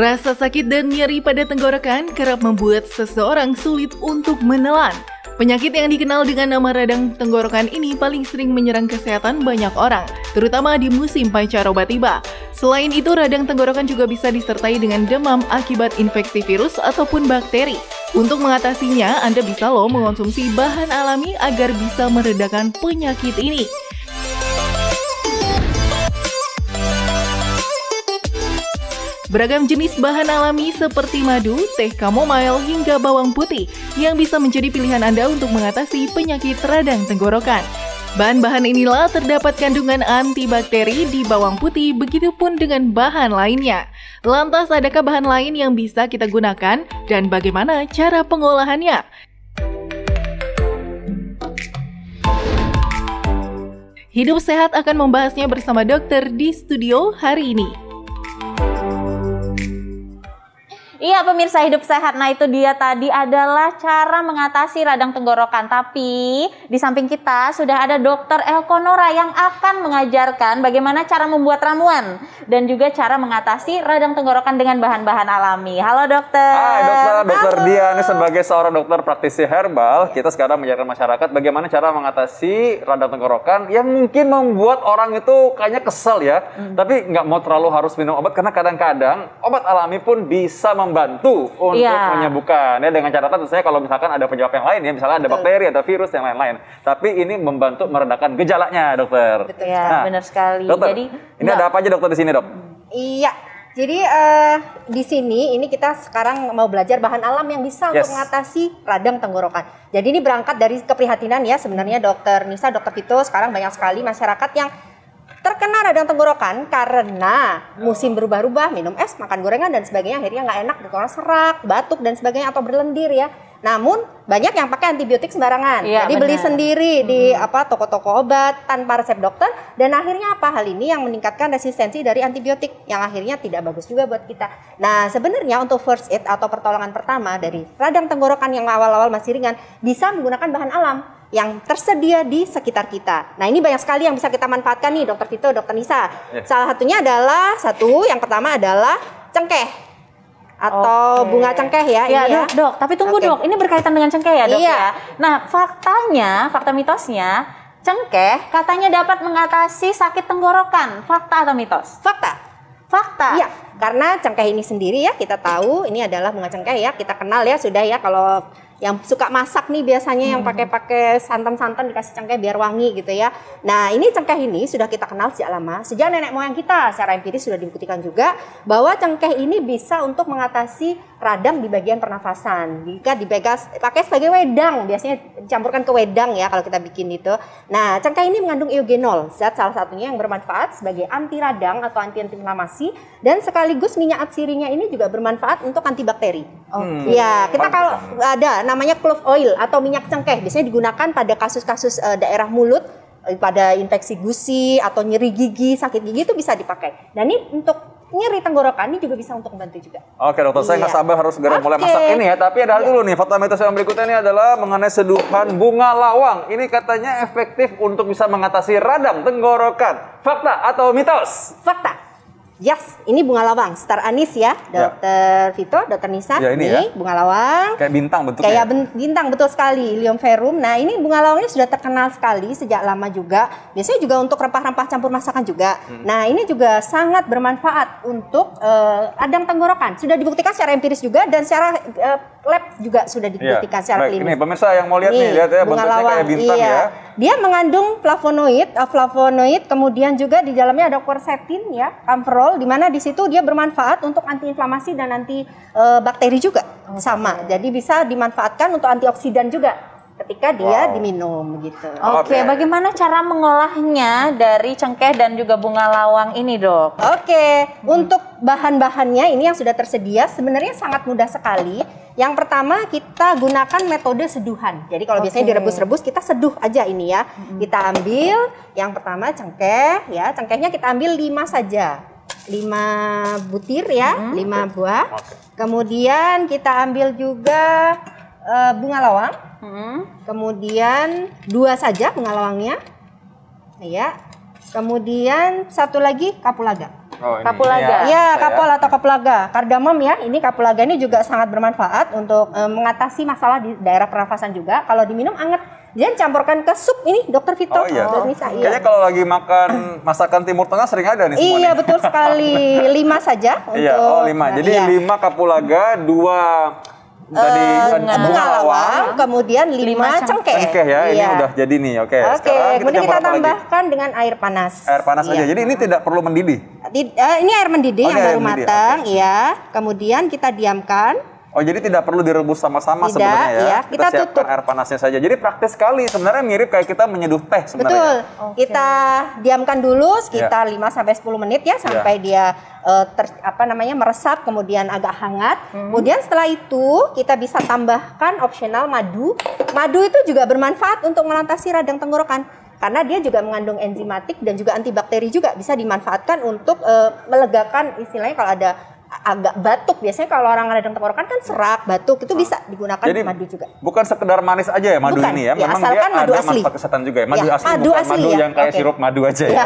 Rasa sakit dan nyeri pada tenggorokan kerap membuat seseorang sulit untuk menelan. Penyakit yang dikenal dengan nama radang tenggorokan ini paling sering menyerang kesehatan banyak orang, terutama di musim pancaroba tiba. Selain itu, radang tenggorokan juga bisa disertai dengan demam akibat infeksi virus ataupun bakteri. Untuk mengatasinya, Anda bisa mengonsumsi bahan alami agar bisa meredakan penyakit ini. Beragam jenis bahan alami seperti madu, teh chamomile, hingga bawang putih yang bisa menjadi pilihan Anda untuk mengatasi penyakit radang tenggorokan. Bahan-bahan inilah terdapat kandungan antibakteri di bawang putih, begitupun dengan bahan lainnya. Lantas, adakah bahan lain yang bisa kita gunakan dan bagaimana cara pengolahannya? Hidup Sehat akan membahasnya bersama dokter di studio hari ini. Iya pemirsa Hidup Sehat, nah itu dia tadi adalah cara mengatasi radang tenggorokan. Tapi di samping kita sudah ada Dokter Elkonora yang akan mengajarkan bagaimana cara membuat ramuan dan juga cara mengatasi radang tenggorokan dengan bahan-bahan alami. Halo dokter. Hai dokter Dia ini sebagai seorang dokter praktisi herbal, kita sekarang mengajarkan masyarakat bagaimana cara mengatasi radang tenggorokan yang mungkin membuat orang itu kayaknya kesel ya. Tapi nggak mau terlalu harus minum obat karena kadang-kadang obat alami pun bisa membantu untuk menyembuhkan ya, dengan catatan tentunya kalau misalkan ada penyebab yang lain ya, misalnya ada bakteri, ada virus yang lain-lain. Tapi ini membantu meredakan gejalanya, dokter. Betul ya, benar sekali. Dokter, jadi ini ada apa aja dokter di sini, dok? Iya. Jadi di sini kita sekarang mau belajar bahan alam yang bisa untuk mengatasi radang tenggorokan. Jadi ini berangkat dari keprihatinan ya sebenarnya Dokter Nisa, Dokter Vito, sekarang banyak sekali masyarakat yang terkena radang tenggorokan karena musim berubah-ubah, minum es, makan gorengan dan sebagainya, akhirnya nggak enak, tenggorokan serak, batuk dan sebagainya atau berlendir ya. Namun banyak yang pakai antibiotik sembarangan, jadi beli sendiri di toko-toko obat tanpa resep dokter dan akhirnya hal ini yang meningkatkan resistensi dari antibiotik yang akhirnya tidak bagus juga buat kita. Nah sebenarnya untuk first aid atau pertolongan pertama dari radang tenggorokan yang awal-awal masih ringan bisa menggunakan bahan alam yang tersedia di sekitar kita. Nah ini banyak sekali yang bisa kita manfaatkan nih Dokter Vito, Dokter Nisa. Salah satunya adalah yang pertama adalah cengkeh atau bunga cengkeh ya. Iya dok, tapi tunggu dok, ini berkaitan dengan cengkeh ya dok ya. Nah fakta mitosnya, cengkeh katanya dapat mengatasi sakit tenggorokan. Fakta atau mitos? Fakta. Iya, karena cengkeh ini sendiri ya kita tahu ini adalah bunga cengkeh ya, kita kenal ya sudah ya kalau yang suka masak nih biasanya yang pakai santan-santan dikasih cengkeh biar wangi gitu ya. Nah ini cengkeh ini sudah kita kenal sejak lama, sejak nenek moyang kita secara empiris sudah dibuktikan juga bahwa cengkeh ini bisa untuk mengatasi radang di bagian pernafasan. Jika pakai sebagai wedang, biasanya dicampurkan ke wedang ya kalau kita bikin itu. Nah cengkeh ini mengandung eugenol, zat salah satunya yang bermanfaat sebagai anti radang atau anti-inflamasi dan sekaligus minyak atsirinya ini juga bermanfaat untuk antibakteri. Ya kita kalau ada namanya clove oil atau minyak cengkeh biasanya digunakan pada kasus-kasus daerah mulut, pada infeksi gusi atau nyeri gigi, sakit gigi itu bisa dipakai. Dan ini untuk nyeri tenggorokan ini juga bisa untuk membantu juga. Oke dokter, saya nggak sabar harus segera mulai masak ini ya. Tapi ada dulu nih, fakta mitos yang berikutnya ini adalah mengenai seduhan bunga lawang. Ini katanya efektif untuk bisa mengatasi radang tenggorokan. Fakta atau mitos? Fakta. Yes, ini bunga lawang, star anis ya, Dokter Vito, Dokter Nisa. Ya, ini bunga lawang. Kayak bintang bentuknya. Kayak bintang, betul sekali, Ilium verum. Nah ini bunga lawang ini sudah terkenal sekali sejak lama juga. Biasanya juga untuk rempah-rempah campur masakan juga. Nah ini juga sangat bermanfaat untuk radang tenggorokan. Sudah dibuktikan secara empiris juga dan secara lab juga sudah dibuktikan secara klinis. Ini pemirsa yang mau lihat nih, lihat ya bentuknya kayak bintang ya. Dia mengandung flavonoid, kemudian juga di dalamnya ada quercetin ya, camphorol, di mana di situ dia bermanfaat untuk antiinflamasi dan anti bakteri juga sama. Jadi bisa dimanfaatkan untuk antioksidan juga ketika dia diminum gitu. Oke, bagaimana cara mengolahnya dari cengkeh dan juga bunga lawang ini, Dok? Untuk bahan-bahannya ini yang sudah tersedia sebenarnya sangat mudah sekali. Yang pertama kita gunakan metode seduhan. Jadi kalau biasanya direbus-rebus kita seduh aja ini ya. Kita ambil yang pertama cengkeh ya. Cengkehnya kita ambil 5 saja. 5 butir ya, 5 buah. Kemudian kita ambil juga bunga lawang. Kemudian 2 saja bunga lawangnya. Ya. Kemudian 1 lagi kapulaga. Oh, ini. Kapulaga. Ya, kapol atau kapulaga. Kardamom ya, ini kapulaga ini juga sangat bermanfaat untuk mengatasi masalah di daerah pernafasan juga. Kalau diminum anget, dia campurkan ke sup ini, Dokter Vito. Oh iya. Nisa, iya. Kayaknya kalau lagi makan masakan Timur Tengah sering ada nih semua. Iya, nih. betul sekali. 5 saja untuk. Iya, 5. Jadi iya. 5 kapulaga, 2 tadi bunga lawang, kemudian 5 cengkeh. Cengkeh ya, ini Iya. udah jadi nih. Oke, Oke, sekarang kemudian campur kita apa lagi? tambahkan dengan air panas. Air panas Iya. aja. Jadi ini tidak perlu mendidih. Ini air mendidih Oh, yang ini air baru mendidih, matang, ya. Kemudian kita diamkan. Oh, jadi tidak perlu direbus sama-sama Tidak, sebenarnya ya. iya. Kita Kita siapkan tutup. air panasnya saja. Jadi praktis sekali. Sebenarnya mirip kayak kita menyeduh teh sebenarnya. Betul. Oke. Kita diamkan dulu sekitar 5 sampai 10 menit ya sampai dia meresap kemudian agak hangat. Kemudian setelah itu kita bisa tambahkan opsional madu. Madu itu juga bermanfaat untuk mengatasi radang tenggorokan karena dia juga mengandung enzimatik dan juga antibakteri juga bisa dimanfaatkan untuk melegakan istilahnya kalau ada agak batuk. Biasanya kalau orang radang tenggorokan kan serak, batuk itu bisa digunakan Jadi madu juga. bukan sekedar manis aja ya madu Bukan. ini ya. Ya, Memang asalkan dia madu ada asli. manfaat kesehatan juga ya. Madu Ya, asli madu bukan asli madu ya. yang kayak Oke. sirup madu aja ya.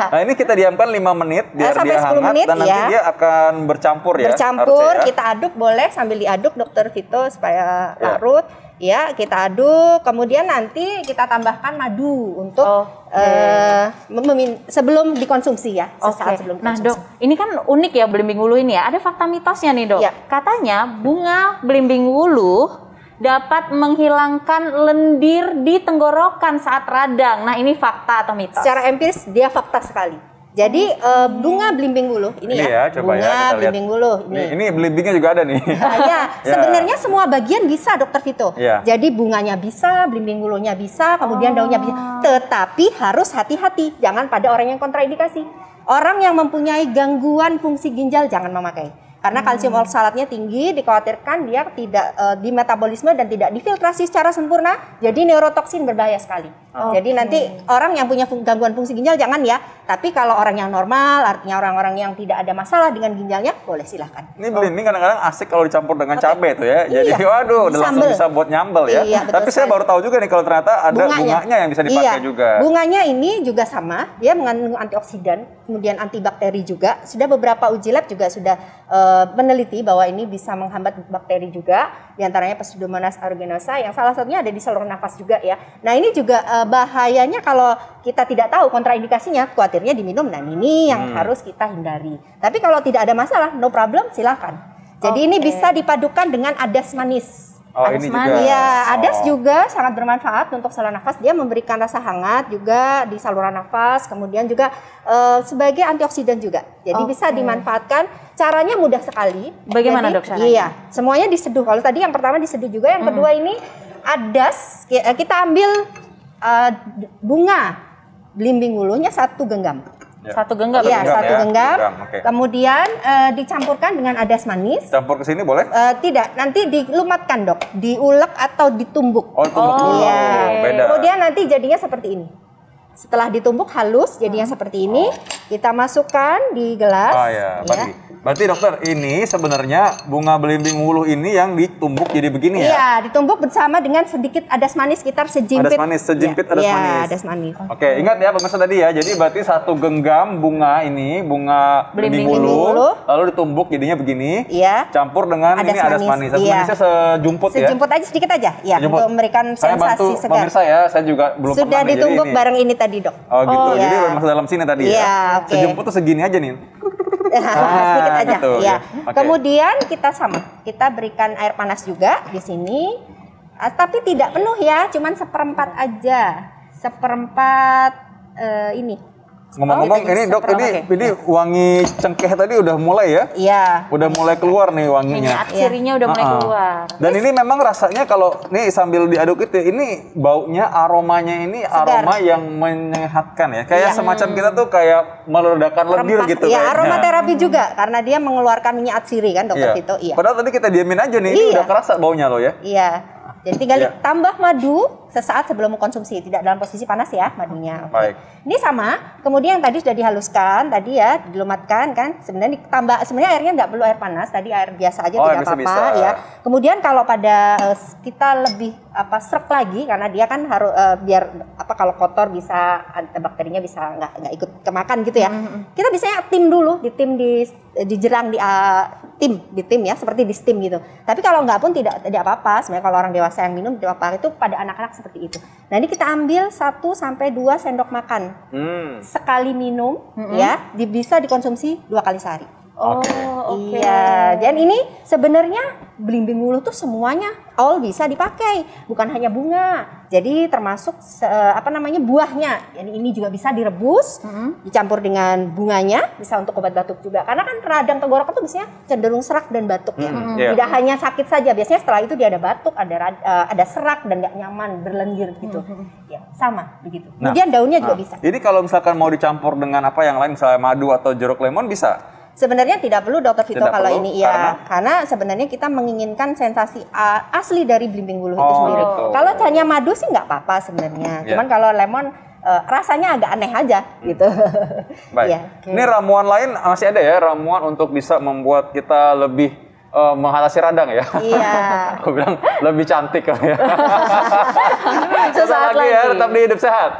Nah, ini kita diamkan 5 menit biar Sampai dia 10 hangat menit, dan nanti ya. dia akan bercampur ya. Bercampur, harusnya ya. kita aduk boleh sambil diaduk Dokter Vito supaya Ya. larut. Ya, kita aduk, kemudian nanti kita tambahkan madu untuk sebelum dikonsumsi ya, sesaat Oke. sebelum Nah, dikonsumsi. Dok, ini kan unik ya belimbing wuluh ini ya. Ada fakta mitosnya nih, Dok. Ya. Katanya bunga belimbing wuluh dapat menghilangkan lendir di tenggorokan saat radang. Nah, ini fakta atau mitos? Secara empiris dia fakta sekali. Jadi bunga belimbing wuluh ini, Ini ya, ya, coba ya, bunga kita lihat. belimbing wuluh Ini belimbingnya juga ada nih. Ya, sebenarnya semua bagian bisa Dokter Vito. Ya. Jadi bunganya bisa, belimbing wuluhnya bisa, kemudian daunnya bisa. Tetapi harus hati-hati, jangan pada orang yang kontraindikasi. Orang yang mempunyai gangguan fungsi ginjal jangan memakai. Karena kalsium oksalatnya tinggi, dikhawatirkan dia tidak di metabolisme dan tidak difiltrasi secara sempurna, jadi neurotoksin berbahaya sekali. Jadi nanti orang yang punya gangguan fungsi ginjal jangan ya. Tapi kalau orang yang normal, artinya orang-orang yang tidak ada masalah dengan ginjalnya, boleh silahkan. Ini belimbing kadang-kadang asik kalau dicampur dengan cabai tuh ya. Jadi Iya. waduh, udah langsung Sambel. bisa buat nyambel ya. Iya, betul Tapi saya sekali. baru tahu juga nih kalau ternyata ada bunganya yang bisa dipakai iya. juga. Bunganya ini juga sama, dia mengandung antioksidan, kemudian antibakteri juga. Sudah beberapa uji lab juga sudah meneliti bahwa ini bisa menghambat bakteri juga, diantaranya Pseudomonas aeruginosa yang salah satunya ada di saluran nafas juga ya. Nah ini juga bahayanya kalau kita tidak tahu kontraindikasinya, khawatirnya diminum. Nah ini yang harus kita hindari. Tapi kalau tidak ada masalah, no problem, silakan. Jadi ini bisa dipadukan dengan adas manis. Oh, Adas ini manis. juga. Iya, adas Oh. juga sangat bermanfaat untuk saluran nafas. Dia memberikan rasa hangat juga di saluran nafas, kemudian juga sebagai antioksidan juga. Jadi bisa dimanfaatkan. Caranya mudah sekali. Bagaimana, Jadi, Dok, caranya? Iya, semuanya diseduh. Kalau tadi yang pertama diseduh juga, yang kedua ini adas. Kita ambil bunga belimbing wuluhnya 1 genggam. Ya. 1 genggam. Iya, genggam 1 ya, genggam. genggam, oke. Kemudian dicampurkan dengan adas manis. Campur ke sini boleh? Tidak, nanti dilumatkan Dok, diulek atau ditumbuk. Oh, tumbuk dulu. Iya. Beda. Kemudian nanti jadinya seperti ini. Setelah ditumbuk halus, jadinya seperti ini. Kita masukkan di gelas. Oh ya, berarti dokter ini sebenarnya bunga belimbing wuluh ini yang ditumbuk jadi begini ya? Iya, ditumbuk bersama dengan sedikit adas manis sekitar sejimpit. Adas manis, sejimpit adas Iya, manis. adas manis. Oke, ingat ya pemirsa tadi ya. Jadi berarti 1 genggam bunga ini, bunga belimbing Belimbing wuluh, wuluh. lalu ditumbuk jadinya begini. Iya. Campur dengan ini adas manis. Adas Iya. manisnya sejumput ya. Sejumput aja sedikit aja, ya, Sejumput. untuk memberikan Saya bantu sensasi segar. pemirsa ya, saya juga belum Sudah pernah nih, jadi ditumbuk ini. bareng ini tadi Dok. Oh gitu, iya. jadi masuk dalam sini tadi Iya, ya. oke. Sejumput tuh segini aja nih. Sedikit aja, gitu, ya. ya. Oke. Kemudian kita berikan air panas juga di sini, tapi tidak penuh ya, cuman 1/4 aja, 1/4 ini. Ngomong-ngomong gitu, ini dok, ini wangi cengkeh tadi udah mulai ya? Iya. Udah mulai keluar nih wanginya. Minyak sirinya udah mulai keluar. Dan ini memang rasanya kalau nih sambil diaduk itu, ini baunya, aromanya ini Segar. aroma yang menyehatkan ya. Kayak Iya. semacam kita tuh kayak meledakan lendir Rempah. gitu Ya, kayaknya. aromaterapi juga karena dia mengeluarkan minyak atsiri kan Dokter Vito. Iya. Padahal tadi kita diamin aja nih, ini Iya. udah kerasa baunya loh ya. Iya. Jadi tinggal Iya. tambah madu sesaat sebelum mengkonsumsi, tidak dalam posisi panas ya madunya. Oke. Baik. Ini sama, kemudian yang tadi sudah dihaluskan, tadi ya dilumatkan kan, sebenarnya ditambah, sebenarnya airnya nggak perlu air panas, tadi air biasa aja tidak apa-apa ya. Kemudian kalau pada kita lebih srek lagi, karena dia kan harus biar kalau kotor bisa bakterinya bisa nggak ikut kemakan gitu ya. Kita biasanya tim dulu, dijerang di tim ya, seperti di steam gitu. Tapi kalau nggak pun tidak apa-apa. Sebenarnya kalau orang dewasa yang minum tidak apa-apa, itu pada anak-anak seperti itu. Nah ini kita ambil 1 sampai 2 sendok makan sekali minum ya, bisa dikonsumsi 2 kali sehari. Oke. Iya, dan ini sebenarnya belimbing wuluh tuh semuanya all bisa dipakai, bukan hanya bunga. Jadi termasuk buahnya. Jadi ini juga bisa direbus, dicampur dengan bunganya, bisa untuk obat batuk juga. Karena kan radang tenggorokan tuh biasanya cenderung serak dan batuk ya. Tidak hanya sakit saja, biasanya setelah itu dia ada batuk, ada serak dan nggak nyaman, berlendir gitu. Ya, sama begitu. Kemudian daunnya juga bisa. Jadi kalau misalkan mau dicampur dengan apa yang lain, misalnya madu atau jeruk lemon bisa? Sebenarnya tidak perlu Dokter Vito kalau perlu, ini ya, karena sebenarnya kita menginginkan sensasi asli dari belimbing wuluh itu sendiri. Kalau hanya madu sih nggak apa-apa sebenarnya, cuman kalau lemon rasanya agak aneh aja gitu. Baik. Ya. Ini ramuan lain masih ada ya, ramuan untuk bisa membuat kita lebih mengatasi radang ya. Iya. Aku bilang lebih cantik ya. Sesaat lagi ya, lagi. tetap di Hidup Sehat.